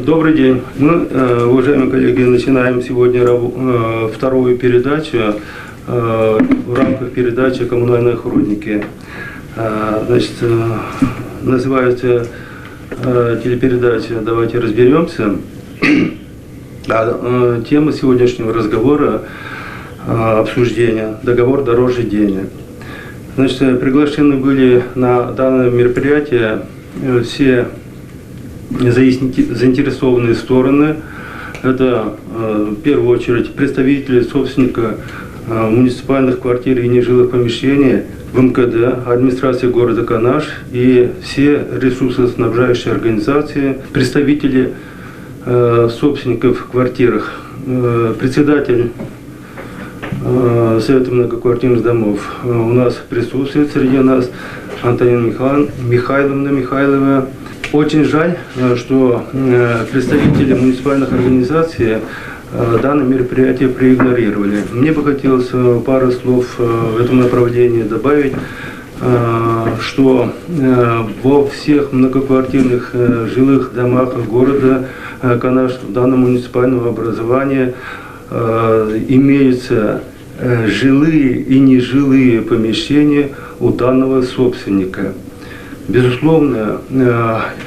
Добрый день. Мы, уважаемые коллеги, начинаем сегодня вторую передачу в рамках передачи «Коммунальные хроники». Значит, называется телепередача «Давайте разберемся». Тема сегодняшнего разговора, обсуждения – договор дороже денег. Значит, приглашены были на данное мероприятие все заинтересованные стороны. Это в первую очередь представители собственника муниципальных квартир и нежилых помещений в МКД, администрация города Канаш и все ресурсоснабжающие организации, представители собственников в квартирах, председатель Совета многоквартирных домов у нас присутствует среди нас, Антонина Михайловна Михайлова. Очень жаль, что представители муниципальных организаций данное мероприятие проигнорировали. Мне бы хотелось пару слов в этом направлении добавить, что во всех многоквартирных жилых домах города Канаш в данном муниципальном образовании имеются жилые и нежилые помещения у данного собственника. Безусловно,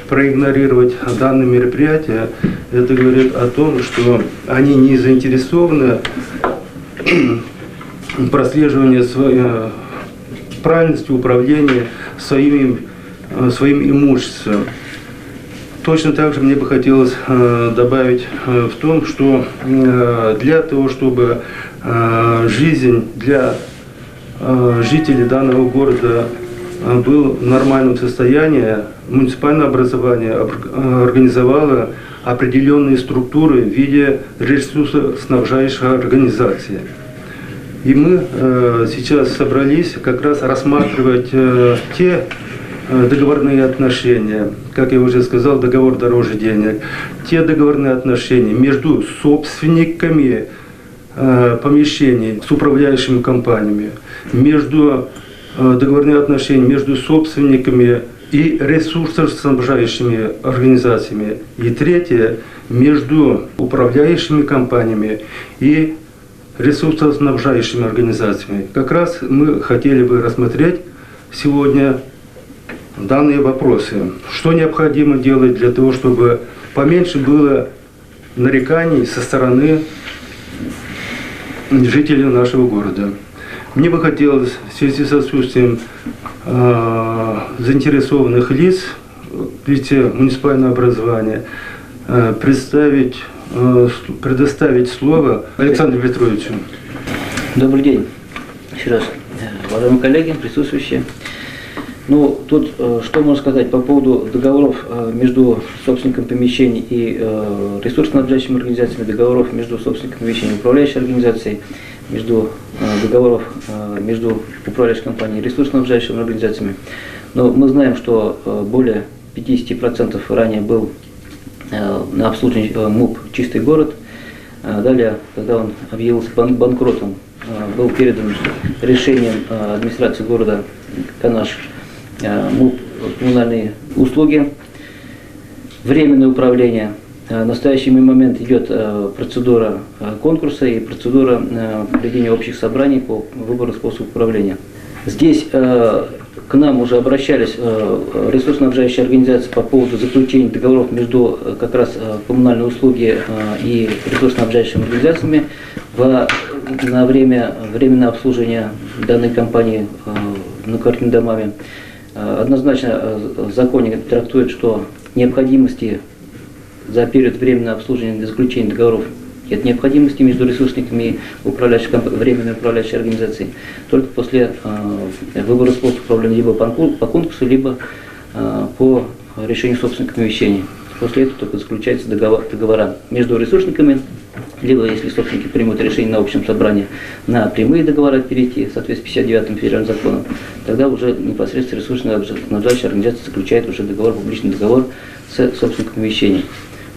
проигнорировать данное мероприятие, это говорит о том, что они не заинтересованы в прослеживании правильности управления своим имуществом. Точно так же мне бы хотелось добавить в том, что для того, чтобы жизнь для жителей данного города был в нормальном состоянии, муниципальное образование организовало определенные структуры в виде ресурсоснабжающей организации. И мы сейчас собрались как раз рассматривать те договорные отношения, как я уже сказал, договор дороже денег, те договорные отношения между собственниками помещений с управляющими компаниями, между договорные отношения между собственниками и ресурсоснабжающими организациями. И третье, между управляющими компаниями и ресурсоснабжающими организациями. Как раз мы хотели бы рассмотреть сегодня данные вопросы. Что необходимо делать для того, чтобы поменьше было нареканий со стороны жителей нашего города. Мне бы хотелось в связи с отсутствием заинтересованных лиц в лице муниципального образования предоставить слово Александру Петровичу. Добрый день. Еще раз, уважаемые коллеги, присутствующие. Ну, тут что можно сказать по поводу договоров между собственником помещений и ресурсоснабжающими организациями, договоров между собственником помещений и управляющей организацией, договоров между управляющей компанией и ресурсоснабжающими организациями. Но мы знаем, что более 50% ранее был на обслуживании МУП «Чистый город». Далее, когда он объявился банкротом, был передан решением администрации города Канаш МУП «Коммунальные услуги», временное управление. В настоящий момент идет процедура конкурса и процедура проведения общих собраний по выбору способа управления. Здесь к нам уже обращались ресурсоснабжающие организации по поводу заключения договоров между как раз коммунальные услуги и ресурсоснабжающими организациями на временное обслуживание данной компании многоквартирными домами. Однозначно в законе трактует, что необходимости за период временного обслуживания для заключения договоров нет необходимости между ресурсниками и временной управляющей организацией только после выбора способа управления либо по конкурсу, либо по решению собственника помещений. После этого только заключаются договора между ресурсниками, либо, если собственники примут решение на общем собрании, на прямые договора перейти, в соответствии с 59-м федеральным законом, тогда уже непосредственно ресурсоснабжающая организация заключает уже договор, публичный договор с собственником помещений.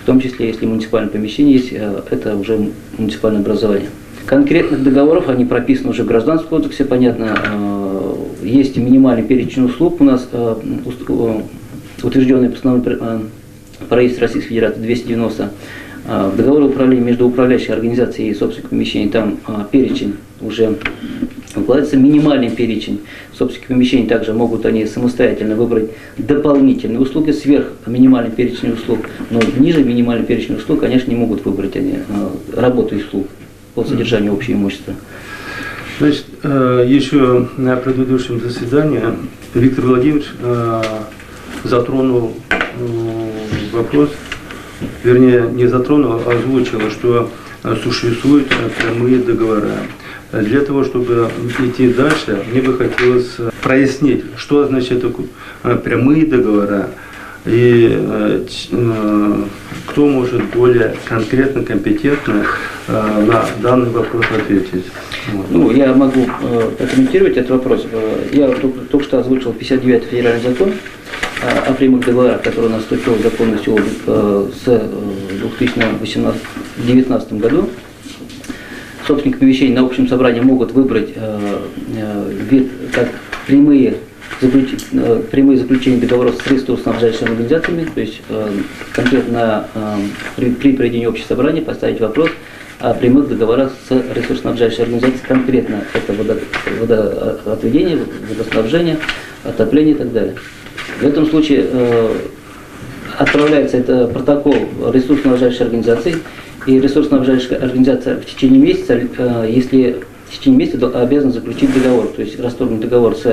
В том числе, если муниципальное помещение есть, это уже муниципальное образование. Конкретных договоров, они прописаны уже в Гражданском кодексе, понятно. Есть минимальный перечень услуг у нас, утвержденный постановлением правительства Российской Федерации 290. В договоре управления между управляющей организацией и собственником помещений там перечень уже укладывается, минимальный перечень. Собственники помещений также могут они самостоятельно выбрать дополнительные услуги сверх минимального перечня услуг, но ниже минимального перечня услуг, конечно, не могут выбрать они работу и услуг по содержанию общего имущества. Значит, еще на предыдущем заседании Виктор Владимирович затронул вопрос, вернее, не затронул, а озвучил, что существуют прямые договора. Для того, чтобы идти дальше, мне бы хотелось прояснить, что означает прямые договора и кто может более конкретно, компетентно на данный вопрос ответить. Ну, я могу прокомментировать этот вопрос. Я только что озвучил 59-й федеральный закон о прямых договорах, который у нас вступил в законную силу с 2019 году. Собственники помещений на общем собрании могут выбрать вид как прямые заключения договоров с ресурсоснабжающими организациями, то есть конкретно при проведении общего собрания поставить вопрос о прямых договорах с ресурсоснабжающей организацией, конкретно это водоотведение, водоснабжение, отопление и так далее. В этом случае отправляется это протокол ресурсоснабжающей организации, и ресурсоснабжающая организация в течение месяца, если в течение месяца обязана заключить договор, то есть расторгнуть договор с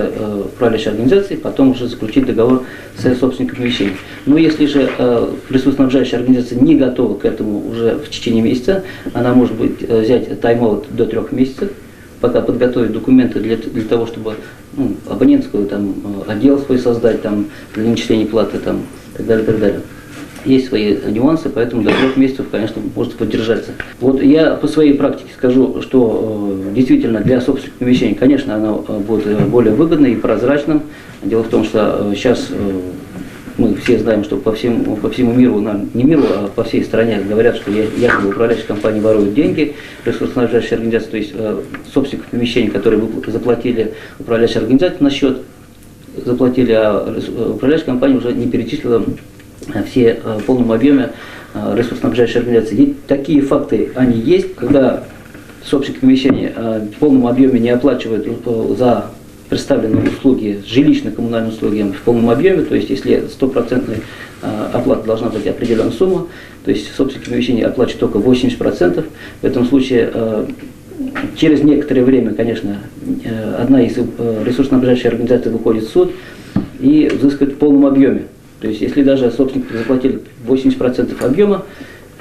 управляющей организацией, потом уже заключить договор с собственником помещений. Но если же ресурсоснабжающая организация не готова к этому уже в течение месяца, она может взять тайм-аут до 3 месяцев, пока подготовить документы для того, чтобы абонентскую отдел свой создать для начисления платы и так далее, так далее. Есть свои нюансы, поэтому до 3 месяцев, конечно, может поддержаться. Вот я по своей практике скажу, что действительно для собственных помещений, конечно, оно будет более выгодно и прозрачным. Дело в том, что сейчас мы все знаем, что по всему миру, не миру, а по всей стране говорят, что якобы управляющие компании воруют деньги, ресурсоснабжающие организации, то есть собственников помещений, которые заплатили управляющей организации на счет, заплатили, а управляющая компания уже не перечислила все в полном объеме ресурсоснабжающей организации. И такие факты, они есть, когда собственники помещения в полном объеме не оплачивают за представленные услуги, жилищно-коммунальные услуги в полном объеме, то есть если 100% оплата должна быть определенная сумма, то есть собственники помещения оплачивают только 80%. В этом случае через некоторое время, конечно, одна из ресурсоснабжающих организаций выходит в суд и взыскивает в полном объеме. То есть, если даже собственники заплатили 80% объема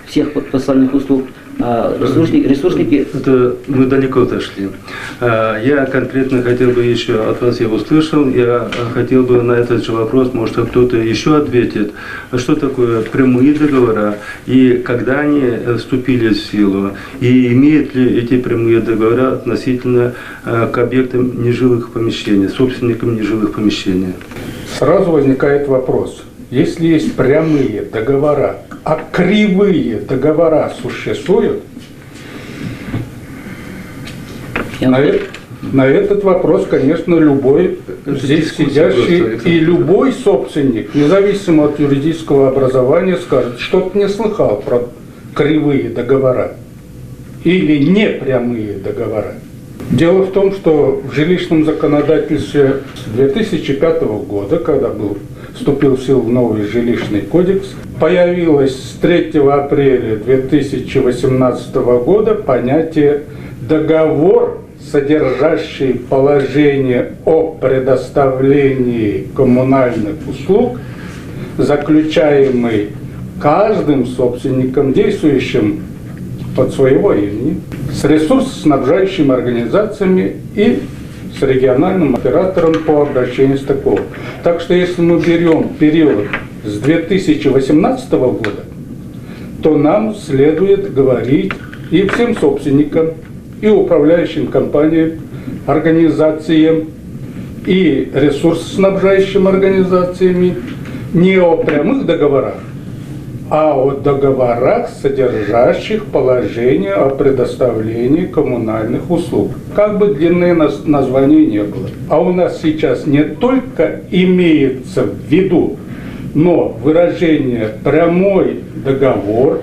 всех поставленных услуг, а ресурсники... Это мы далеко отошли. Я конкретно хотел бы еще от вас, я услышал, я хотел бы на этот же вопрос, может, кто-то еще ответит, что такое прямые договора и когда они вступили в силу, и имеют ли эти прямые договора относительно к объектам нежилых помещений, собственникам нежилых помещений. Сразу возникает вопрос. Если есть прямые договора, а кривые договора существуют, на этот вопрос, конечно, любой здесь сидящий и любой собственник, независимо от юридического образования, скажет, что-то не слыхал про кривые договора или непрямые договора. Дело в том, что в жилищном законодательстве с 2005 года, когда вступил в силу новый жилищный кодекс, появилось с 3 апреля 2018 года понятие «договор, содержащий положение о предоставлении коммунальных услуг, заключаемый каждым собственником, действующим от своего имени, с ресурсоснабжающими организациями и с региональным оператором по обращению с такого». Так что если мы берем период с 2018 года, то нам следует говорить и всем собственникам, и управляющим компаниям, организациям, и ресурсоснабжающим организациями не о прямых договорах, а о договорах, содержащих положение о предоставлении коммунальных услуг. Как бы длинное название не было. А у нас сейчас не только имеется в виду Но выражение «прямой договор»,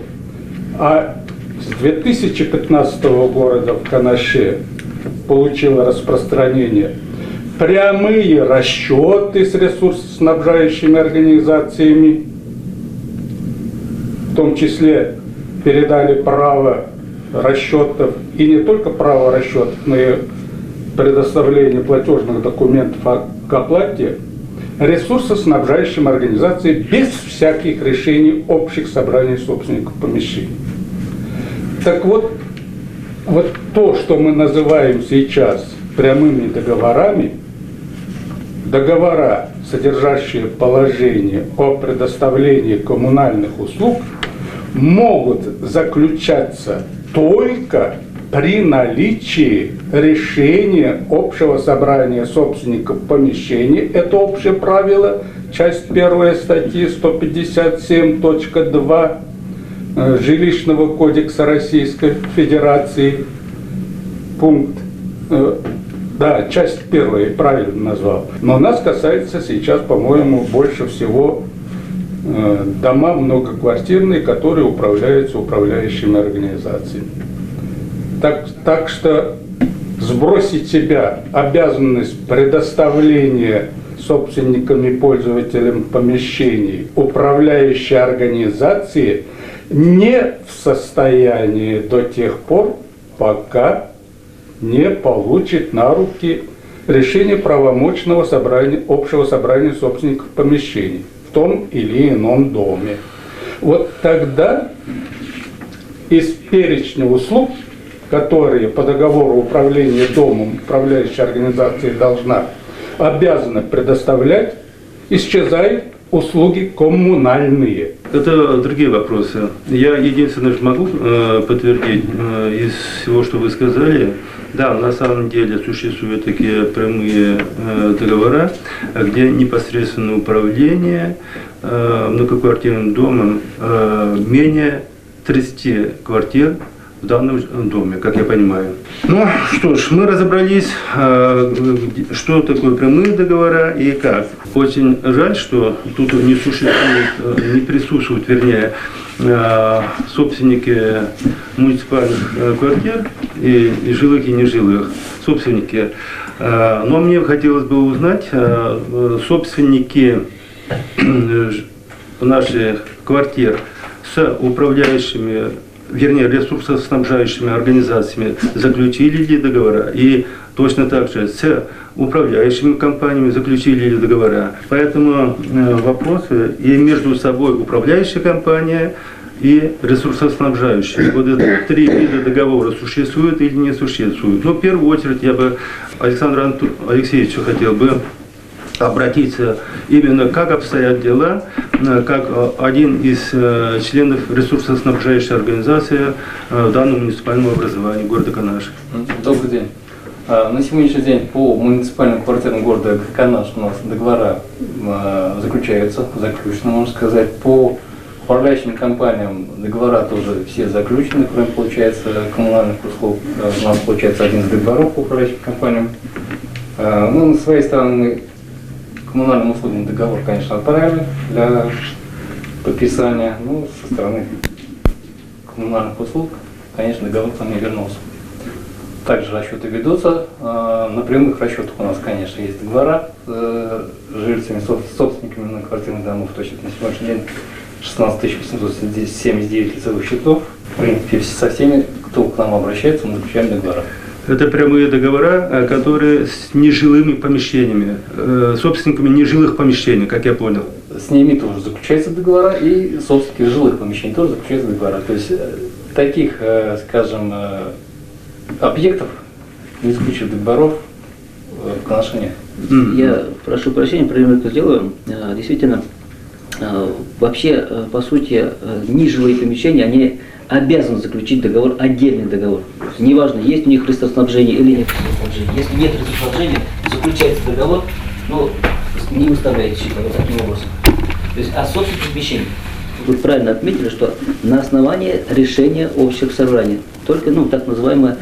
а с 2015 года в Канаше получило распространение прямые расчеты с ресурсоснабжающими организациями, в том числе передали право расчетов, и не только право расчетов, но и предоставление платежных документов к оплате ресурсоснабжающим организациям без всяких решений общих собраний собственников помещений. Так вот то, что мы называем сейчас прямыми договорами, договора, содержащие положение о предоставлении коммунальных услуг, могут заключаться только при наличии решения общего собрания собственников помещений. Это общее правило, часть 1 статьи 157.2 Жилищного кодекса Российской Федерации, пункт, часть 1, правильно назвал. Но нас касается сейчас, по-моему, больше всего дома многоквартирные, которые управляются управляющими организациями. Так что сбросить с себя обязанность предоставления собственникам и пользователям помещений управляющей организации не в состоянии до тех пор, пока не получит на руки решение правомочного собрания, общего собрания собственников помещений в том или ином доме. Вот тогда из перечня услуг, которые по договору управления домом управляющая организация обязана предоставлять, исчезают услуги коммунальные. Это другие вопросы. Я единственное могу подтвердить из всего, что вы сказали. Да, на самом деле существуют такие прямые договора, где непосредственно управление многоквартирным домом менее 30 квартир в данном доме, как я понимаю. Ну что ж, мы разобрались, что такое прямые договора и как. Очень жаль, что тут не присутствуют, вернее, собственники муниципальных квартир, и жилых, и нежилых собственники. Но мне хотелось бы узнать, собственники наших квартир с управляющими, вернее, ресурсоснабжающими организациями заключили ли договора, и точно так же с управляющими компаниями заключили ли договора. Поэтому вопросы и между собой управляющая компания и ресурсоснабжающие. Вот это три вида договора существуют или не существуют. Но в первую очередь я бы Александру Алексеевичу хотел бы обратиться именно как обстоят дела, как один из членов ресурсоснабжающей организации данного муниципального образования города Канаш. Добрый день. На сегодняшний день по муниципальным квартирам города Канаш у нас договора заключаются, заключены, можно сказать. По управляющим компаниям договора тоже все заключены, кроме, получается, коммунальных услуг. У нас получается один из договоров по управляющим компаниям. Ну, на своей стороны мы коммунальным услугам договор, конечно, отправили для подписания, но со стороны коммунальных услуг, конечно, договор там не вернулся. Также расчеты ведутся. На прямых расчетах у нас, конечно, есть договора с жильцами, собственниками многоквартирных домов. То есть на сегодняшний день 16 879 лицевых счетов. В принципе, со всеми, кто к нам обращается, мы заключаем договора. Это прямые договора, которые с нежилыми помещениями, собственниками нежилых помещений, как я понял. С ними тоже заключаются договора, и собственники жилых помещений тоже заключаются договора. То есть таких, скажем, объектов, не заключив договоров, в Канаше нет. Я прошу прощения, примерку сделаю. Действительно, вообще, по сути, нежилые помещения, они обязаны заключить договор, отдельный договор. Неважно, есть у них ресурсоснабжение или нет ресурсоснабжения. Если нет ресурсоснабжения, заключается договор, но не выставляете счета вот таким образом. То есть, а собственное помещение. Тут правильно отметили, что на основании решения общих собраний, только, так называемые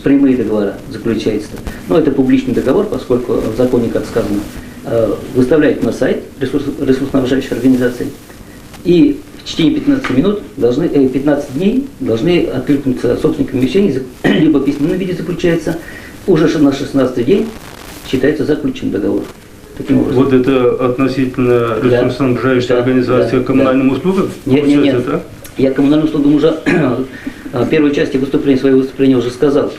прямые договора заключаются. Но это публичный договор, поскольку в законе, как сказано, выставляет на сайт ресурсоснабжающих организаций, и в течение 15 дней должны откликнуться собственники помещений, либо в письменном виде заключается, уже на 16-й день считается заключен договор. Таким образом. Вот это относительно ресурсоснабжающей организации коммунальным услугам? Нет. Да? Я коммунальным услугам уже в первой части своего выступления уже сказал.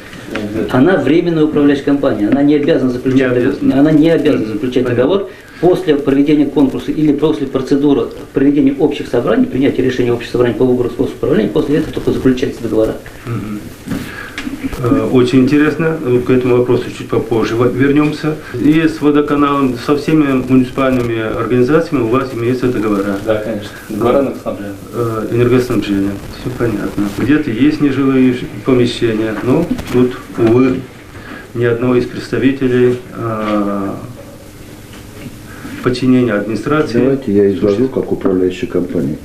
Она временная управляющая компания, она не обязана заключать договор после проведения конкурса или после процедуры проведения общих собраний, принятия решения общих собраний по выбору способа управления, после этого только заключаются договора. Очень интересно, к этому вопросу чуть попозже вернемся. И с водоканалом, со всеми муниципальными организациями у вас имеются договора? Да, конечно. Договора энергоснабжения. Все понятно. Где-то есть нежилые помещения, но тут, увы, ни одного из представителей подчинения администрации. Давайте я изложу как управляющая компания.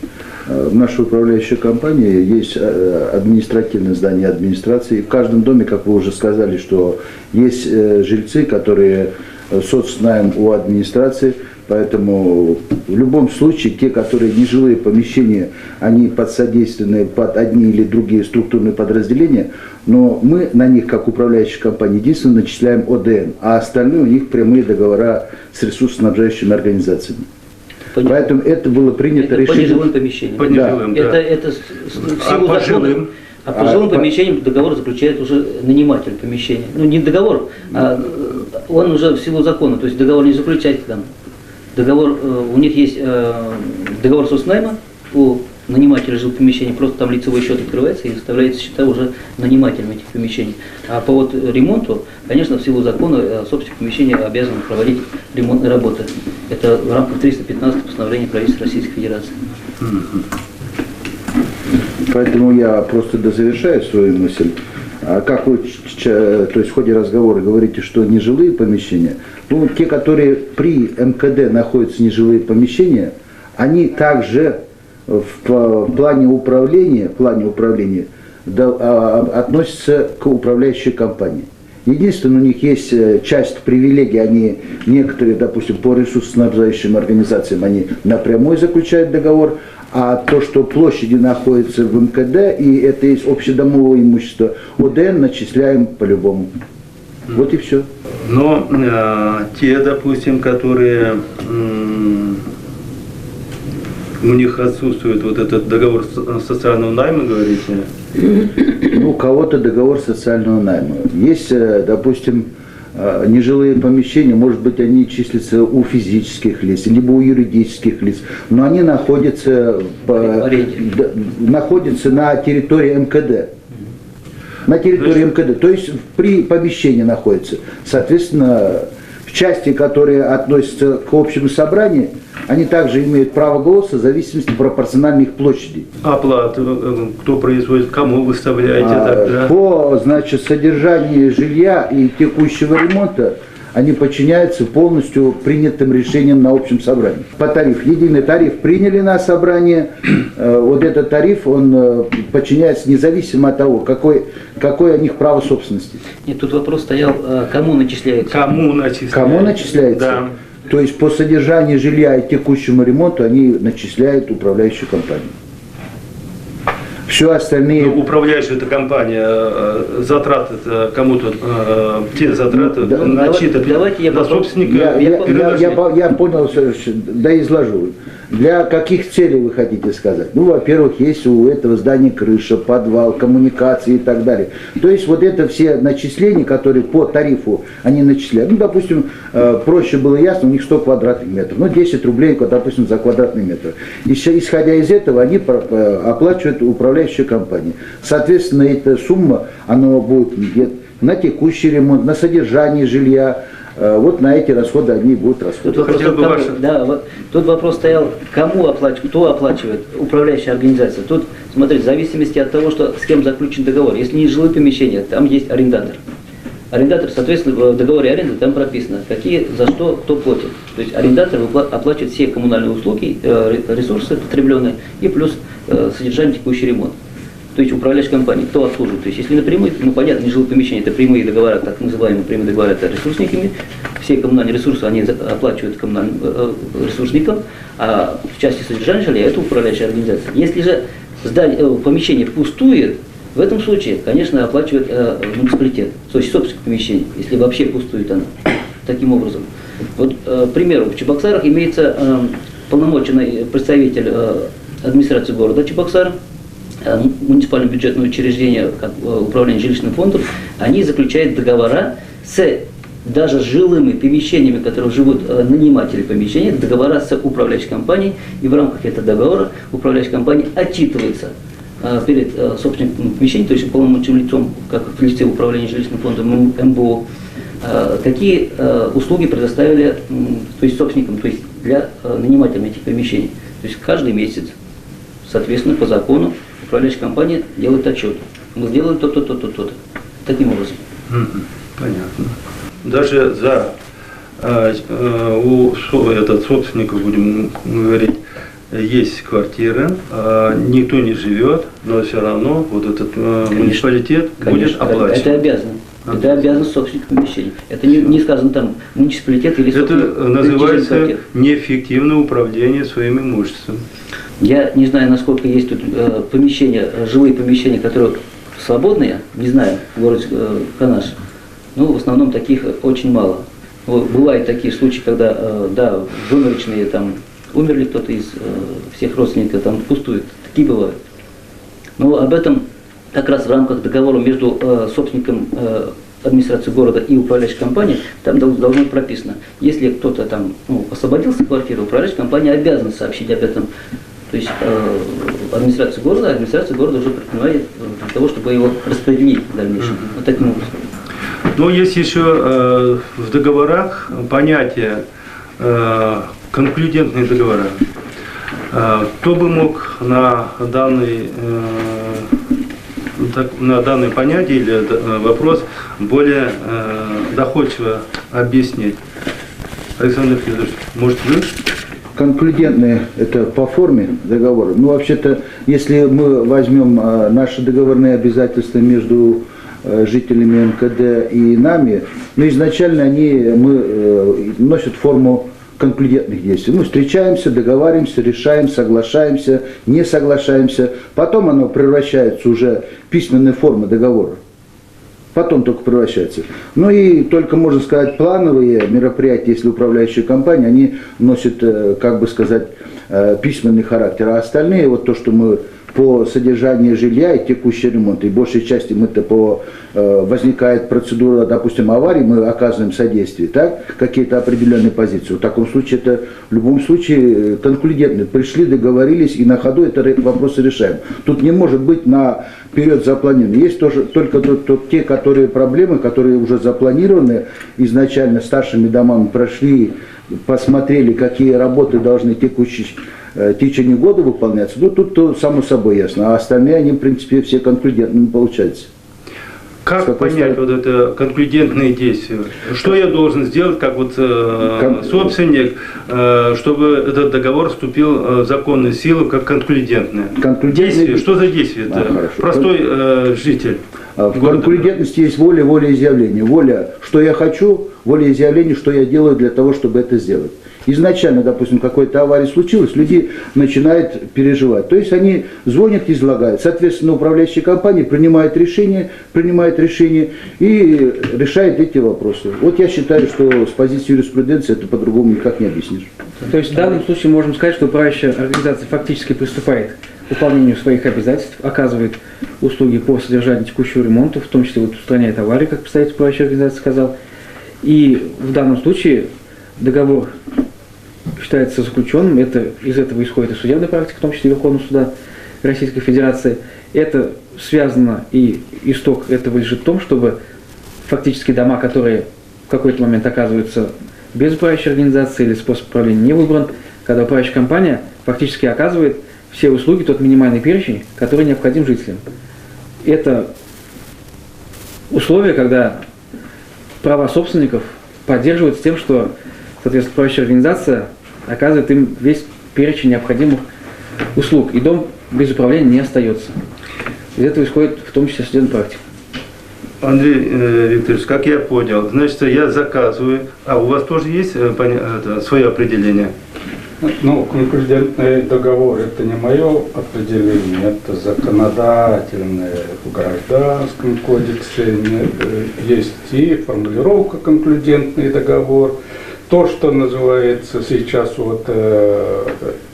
В нашей управляющей компании есть административное здание администрации. В каждом доме, как вы уже сказали, что есть жильцы, которые соцнайм у администрации. Поэтому в любом случае те, которые нежилые помещения, они подсодействованы под одни или другие структурные подразделения, но мы на них, как управляющая компания, единственно начисляем ОДН, а остальные у них прямые договора с ресурсоснабжающими организациями. Поэтому это было принято решение. По нежилым помещениям. По нежилым, да. Это в силу закона. А по жилым помещениям договор заключает уже наниматель помещения. Ну не договор, а он уже в силу закона, то есть договор не заключает там. Договор, у них есть договор соцнайма у нанимателя жилых помещений, просто там лицевой счет открывается и выставляется счета уже нанимателям этих помещений. А по вот ремонту, конечно, в силу закона собственник помещения обязан проводить ремонтные работы. Это в рамках 315 постановления правительства Российской Федерации. Поэтому я просто дозавершаю свою мысль. А как вы, то есть в ходе разговора говорите, что нежилые помещения, ну, те, которые при МКД находятся нежилые помещения, они также в плане управления относятся к управляющей компании. Единственное, у них есть часть привилегий, они некоторые, допустим, по ресурсоснабжающим организациям, они напрямую заключают договор, а то, что площади находятся в МКД, и это есть общедомовое имущество, ОДН начисляем по-любому. Вот и все. Но те, допустим, которые у них отсутствует вот этот договор социального найма, говорите? Ну, у кого-то договор социального найма. Есть, допустим, нежилые помещения, может быть, они числятся у физических лиц, либо у юридических лиц, но они находятся на территории МКД. На территории МКД, то есть при помещении находятся. Соответственно, в части, которые относятся к общему собранию, они также имеют право голоса в зависимости пропорциональной их площади. Оплату, кто производит, кому выставляете тогда? По, значит, содержанию жилья и текущего ремонта они подчиняются полностью принятым решениям на общем собрании. По тарифу. Единый тариф приняли на собрание. Вот этот тариф, он подчиняется независимо от того, какое у них право собственности. Нет, тут вопрос стоял, кому начисляется. Кому начисляется? Кому начисляется? Да. То есть по содержанию жилья и текущему ремонту они начисляют управляющую компанию. Все остальные... Ну, управляющая эта компания, затраты кому-то, те затраты начитывают на собственника. Я понял, да изложу. Для каких целей вы хотите сказать? Ну, во-первых, есть у этого здания крыша, подвал, коммуникации и так далее. То есть вот это все начисления, которые по тарифу они начисляют. Ну, допустим, проще было ясно, у них 100 квадратных метров. Ну, 10 рублей, допустим, за квадратный метр. Исходя из этого, они оплачивают управляющая компания. Соответственно, эта сумма, она будет на текущий ремонт, на содержание жилья. Вот на эти расходы они будут расходовать. Тут вопрос стоял, кому оплачивать, кто оплачивает, управляющая организация. Тут, смотрите, в зависимости от того, что с кем заключен договор. Если не жилые помещения, там есть арендатор. Арендатор, соответственно, в договоре аренды там прописано, какие, за что, кто платит. То есть арендатор оплачивает все коммунальные услуги, ресурсы потребленные и плюс содержание, текущий ремонт. то есть управляющая компания, кто обслуживает. То есть если напрямую, ну понятно, нежилые помещения, это прямые договора, так называемые прямые договора, это ресурсниками, все коммунальные ресурсы они оплачивают коммунальным ресурсникам, а в части содержания жилья это управляющая организация. Если же помещение пустует, в этом случае, конечно, оплачивает муниципалитет, то есть собственник помещения, если вообще пустует оно. Таким образом. Вот, к примеру, в Чебоксарах имеется полномоченный представитель администрации города Чебоксар, муниципальное бюджетное учреждение, как управление жилищным фондом, они заключают договора даже с жилыми помещениями, в которых живут наниматели помещения, договора с управляющей компанией, и в рамках этого договора управляющая компания отчитывается перед собственником помещения, то есть полномочным лицом, как в лице управления жилищным фондом МБО, какие услуги предоставили, то есть собственникам, то есть для нанимателей этих помещений. То есть каждый месяц, соответственно, по закону управляющая компания делает отчет. Мы сделали то-то, то-то, то-то. Таким образом. Понятно. Даже за этот собственника, будем говорить, есть квартира, никто не живет, но все равно вот этот муниципалитет будет оплачивать. Это обязано. Это обязанность собственника помещения. Это не сказано там муниципалитет или собственник. Это называется неэффективное управление своим имуществом. Я не знаю, насколько есть тут помещения, жилые помещения, которые свободные, не знаю, в городе Канаш. Но в основном таких очень мало. Бывают такие случаи, когда, да, выморочные, там, умерли кто-то из всех родственников, там пустует. Такие бывают. Но об этом как раз в рамках договора между собственником администрации города и управляющей компанией, там должно быть прописано. Если кто-то там освободился от квартиры, управляющая компания обязана сообщить об этом. То есть администрация города уже предпринимает для того, чтобы его распределить в дальнейшем. Вот таким образом. Но есть еще в договорах понятие конклюдентные договора. Кто бы мог на данное понятие или вопрос более доходчиво объяснить? Александр Федорович, может вы? Конклюдентные – это по форме договора. Ну, вообще-то, если мы возьмем наши договорные обязательства между жителями МКД и нами, ну, изначально мы носят форму конклюдентных действий. Мы встречаемся, договариваемся, решаем, соглашаемся, не соглашаемся. Потом оно превращается уже в письменные формы договора. Потом только превращается. Ну и только, можно сказать, плановые мероприятия, если управляющая компания, они носят, как бы сказать, письменный характер. А остальные, вот то, что мы по содержанию жилья и текущий ремонт, и большей части мы-то возникает процедура, допустим, аварии, мы оказываем содействие, так, какие-то определенные позиции. В таком случае это в любом случае конклюдентные. Пришли, договорились и на ходу это вопросы решаем. Тут не может быть наперед запланировано. Есть тоже только те проблемы, которые уже запланированы изначально старшими домами, прошли, посмотрели, какие работы должны в течение года выполняться. Ну, тут само собой ясно. А остальные, они, в принципе, все конклюдентными получаются. Как понять вот это конклюдентные действия? Что я должен сделать, как вот собственник, чтобы этот договор вступил в законную силу, как конклюдентное? Действие. Что за действие? Простой житель. В конклюдентности есть воля, волеизъявление. Воля, что я хочу, волеизъявление, что я делаю для того, чтобы это сделать. Изначально, допустим, какой-то авария случилась, люди начинают переживать. То есть они звонят, излагают. Соответственно, управляющая компания принимает решение и решает эти вопросы. Вот я считаю, что с позиции юриспруденции это по-другому никак не объяснишь. То есть в данном случае можем сказать, что управляющая организация фактически приступает к выполнению своих обязательств, оказывает услуги по содержанию текущего ремонта, в том числе вот устраняет аварии, как представитель управляющей организации сказал. И в данном случае договор считается заключенным, из этого исходит и судебная практика, в том числе Верховного суда Российской Федерации. Это связано, и исток этого лежит в том, чтобы фактически дома, которые в какой-то момент оказываются без управляющей организации или способ управления не выбран, когда управляющая компания фактически оказывает все услуги, тот минимальный перечень, который необходим жителям. Это условие, когда права собственников поддерживаются тем, что, соответственно, управляющая организация оказывает им весь перечень необходимых услуг, и дом без управления не остается. Из этого исходит в том числе судебная практика. Андрей Викторович, как я понял, значит, я заказываю, а у вас тоже есть свое определение? Ну, конклюдентный договор – это не мое определение, это законодательное в Гражданском кодексе, есть и формулировка конклюдентный договор. То, что называется сейчас вот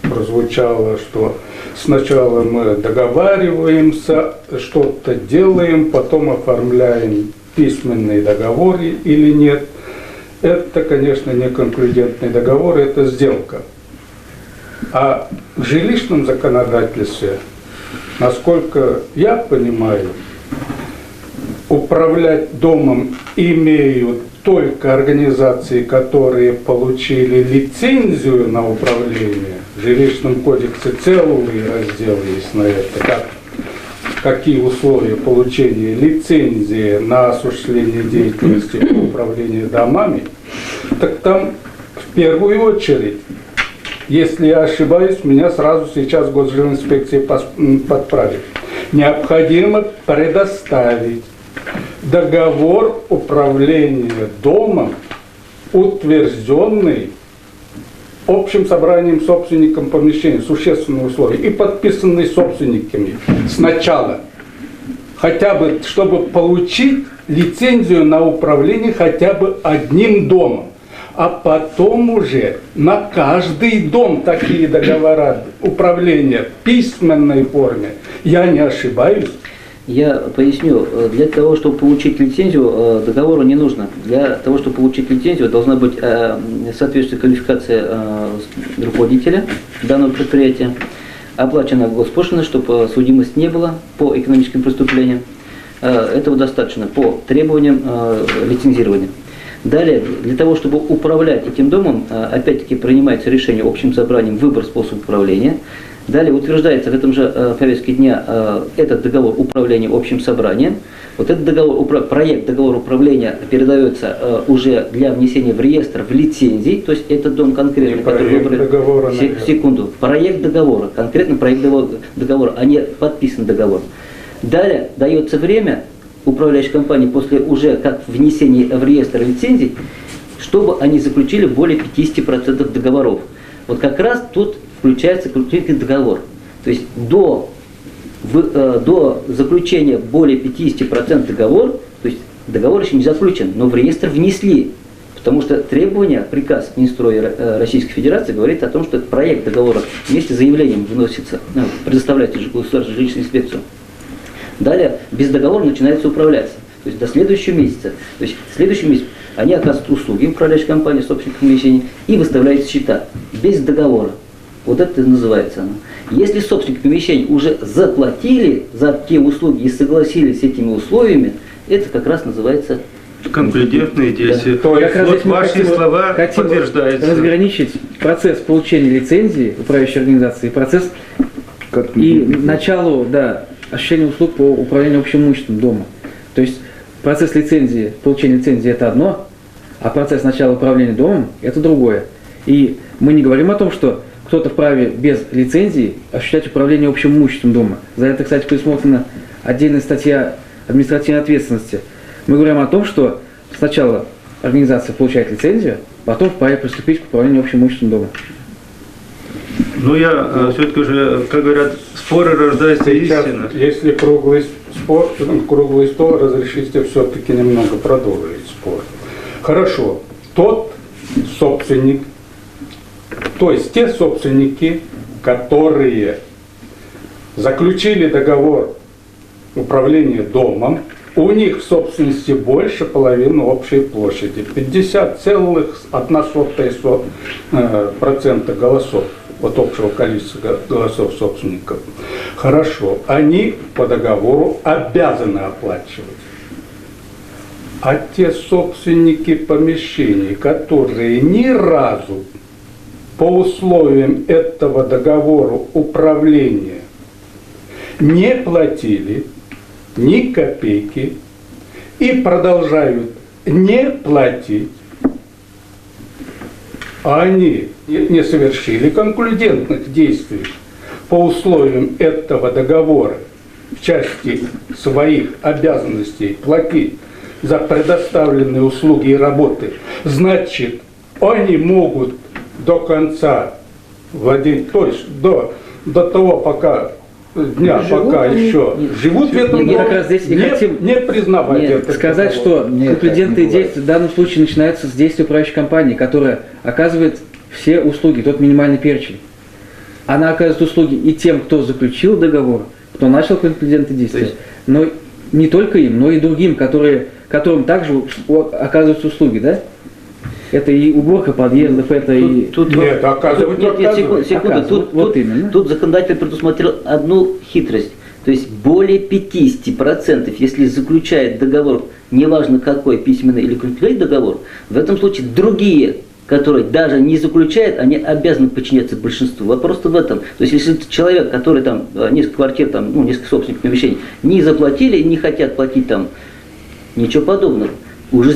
прозвучало, что сначала мы договариваемся, что-то делаем, потом оформляем письменный договор или нет. Это, конечно, не конклюдентный договор, это сделка. А в жилищном законодательстве, насколько я понимаю, управлять домом имеют только организации, которые получили лицензию на управление. В жилищном кодексе целый раздел есть на это, какие условия получения лицензии на осуществление деятельности по управлению домами. Так там в первую очередь, если я ошибаюсь, меня сразу сейчас Госжилинспекция подправит. Необходимо предоставить договор управления домом, утвержденный общим собранием собственником помещения, существенные условия, и подписанный собственниками сначала. Хотя бы, чтобы получить лицензию на управление хотя бы одним домом. А потом уже на каждый дом такие договора управления в письменной форме. Я не ошибаюсь? Я поясню. Для того, чтобы получить лицензию, договора не нужно. Для того, чтобы получить лицензию, должна быть соответствующая квалификация руководителя данного предприятия, оплачена госпошлина, чтобы судимости не было по экономическим преступлениям. Этого достаточно по требованиям лицензирования. Далее, для того, чтобы управлять этим домом, опять-таки принимается решение общим собранием, выбор способа управления. Далее утверждается в этом же повестке дня этот договор управления общим собранием. Вот этот договор, проект договора управления передается уже для внесения в реестр в лицензии, то есть этот дом конкретно, который выбран. Секунду. Проект договора, конкретно проект договора, а не подписан договор. Далее дается время управляющей компании после уже как внесения в реестр лицензий, чтобы они заключили более 50% договоров. Вот как раз тут включается конкретный договор. То есть до заключения более 50% договор, то есть договор еще не заключен, но в реестр внесли. Потому что требования, приказ Минстроя Российской Федерации говорит о том, что проект договора вместе с заявлением выносится, предоставляется государственную жилищную инспекцию. Далее без договора начинается управляться. То есть до следующего месяца. То есть в следующем месяце они оказывают услуги управляющей компании, собственникам помещений, и выставляют счета без договора. Вот это и называется оно. Если собственники помещений уже заплатили за те услуги и согласились с этими условиями, это как раз называется конклюдентные действия. Да. Вот ваши слова подтверждаются. Разграничить процесс получения лицензии управляющей организации и процесс и началу осуществления услуг по управлению общим имуществом дома. То есть процесс лицензии, получения лицензии это одно, а процесс начала управления домом это другое. И мы не говорим о том, что кто-то вправе без лицензии осуществлять управление общим имуществом дома. За это, кстати, предусмотрена отдельная статья административной ответственности. Мы говорим о том, что сначала организация получает лицензию, потом вправе приступить к управлению общим имуществом дома. Ну, я все-таки уже, как говорят, споры рождаются истинно. Если круглый стол, разрешите все-таки немного продолжить спор. Хорошо. Тот собственник, то есть те собственники, которые заключили договор управления домом, у них в собственности больше половины общей площади, 50,1% голосов от общего количества голосов собственников. Хорошо, они по договору обязаны оплачивать. А те собственники помещений, которые ни разу по условиям этого договора управления не платили ни копейки и продолжают не платить, они не совершили конклюдентных действий по условиям этого договора, в части своих обязанностей платить за предоставленные услуги и работы, значит, они могут до конца владеть, то есть до того, пока пока еще живут в этом Как раз здесь не признавать это. Сказать, что конклюдентные действия в данном случае начинаются с действия управляющей компании, которая оказывает все услуги, тот минимальный перечень. Она оказывает услуги и тем, кто заключил договор, кто начал конклюдентные действия, но не только им, но и другим, которым также оказываются услуги, да? Это и уборка подъездов, это и... Нет, оказывается, секунду. Тут законодатель предусмотрел одну хитрость. То есть более 50%, если заключает договор, неважно какой, письменный или конкретный договор, в этом случае другие, которые даже не заключают, они обязаны подчиняться большинству. Вопрос-то в этом. То есть если человек, который там несколько квартир, там, несколько собственников помещений, не заплатили, не хотят платить там, ничего подобного. Уже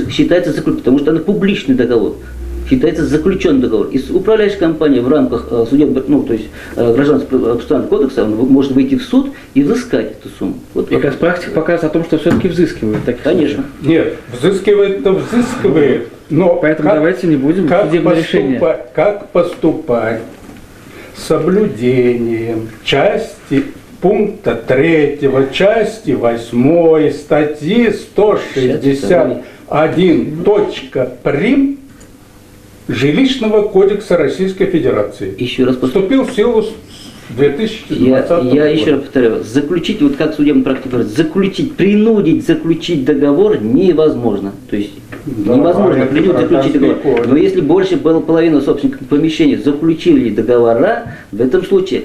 считается заключен, потому что это публичный договор, считается заключенный договор. И управляющая компания в рамках судебного, то есть Гражданского процессуального кодекса может выйти в суд и взыскать эту сумму. Вот и как практика показывает о том, что все-таки взыскивают. Конечно. Нет, взыскивает-то взыскивает, но поэтому давайте не будем судебное решение. Как поступать с соблюдением части пункта 3 части 8 статьи 161.прим. Жилищного кодекса Российской Федерации. Еще раз вступил в силу с 2020 года. Я еще раз повторяю, заключить, вот как судебная практика говорит, принудить заключить договор невозможно. То есть невозможно принудить заключить договор. Но если больше половины собственников помещения заключили договора, в этом случае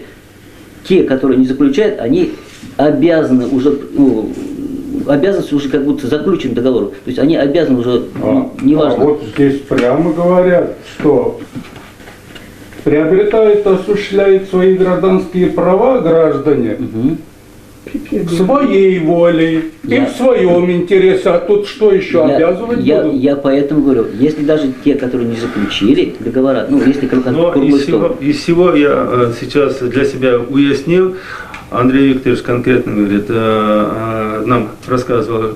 те, которые не заключают, они обязаны уже, обязанности уже как будто заключен договор. То есть они обязаны уже, неважно. Вот здесь прямо говорят, что приобретают, осуществляют свои гражданские права граждане своей волей и в своем интересе. А тут что еще обязывать будут? Я поэтому говорю, если даже те, которые не заключили договора, если из всего я сейчас для себя уяснил, Андрей Викторович конкретно говорит, нам рассказывал,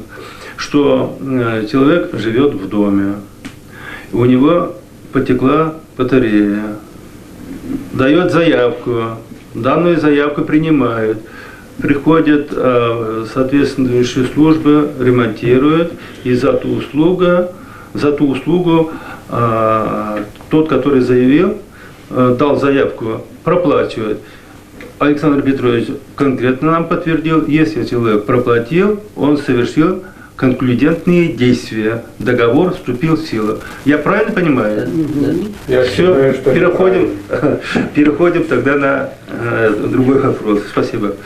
что человек живет в доме, у него потекла батарея, дает заявку, данную заявку принимают, приходят соответствующие службы, ремонтируют, и за ту услугу тот, который заявил, дал заявку, проплачивает. Александр Петрович конкретно нам подтвердил, если человек проплатил, он совершил конклюдентные действия, договор вступил в силу. Я правильно понимаю? Я Все, считаю, что переходим тогда на другой вопрос. Спасибо.